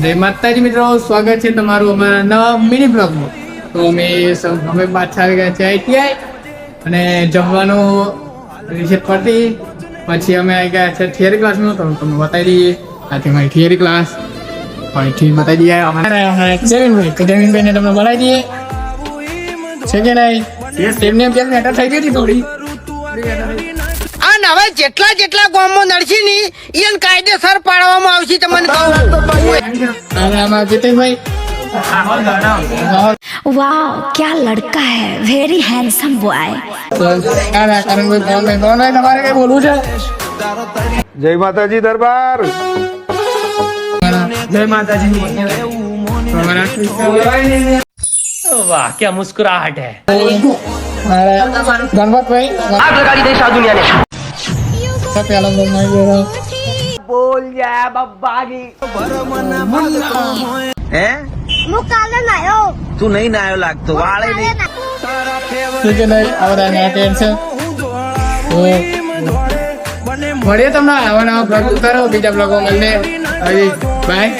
જય માતાજી મિત્રો, સ્વાગત છે તમારું અમારા નવા મિની બ્લોગમાં. તો અમે પાછા આવી ગયા છે ITI અને જમવાનું રિસેટ પડતી પછી અમે આવી ગયા છે થિયરી ક્લાસમાં. તો તમને બતાવી દઈએ, આથી અમારી થિયરી ક્લાસ ફરીથી બતાવી દઈએ. અમારા જમીનભાઈને તમને બોલાવી દઈએ છે કે નહીં? તેમને મેટર થઈ ગઈ હતી થોડી. અને હવે જેટલા ગામમાં નડશે ની એને કાયદેસર પાડવામાં આવશે તમને કહું. અને આમાં જીતેશભાઈ, वाह क्या लड़का है, वेरी हैंडसम बॉय. તમારે કઈ બોલવું છે? જય માતાજી દરબાર. જય માતાજી. वाह क्या मुस्कुराहट है. ગણપતભાઈ આગ લગાડી દે સાધુ ને પેલા બોલમાં ગયો. બોલ જા બબ્બાગી હે હું કાલે નાયો. તું નહીં નાયો લાગતો વાળે નહીં. ઠીક છે નહીં, આવડા નેટેડ છે. મળીએ તમને આવા નવા બ્લોગ કરો, બીજા બ્લોગો મળીએ. બાય.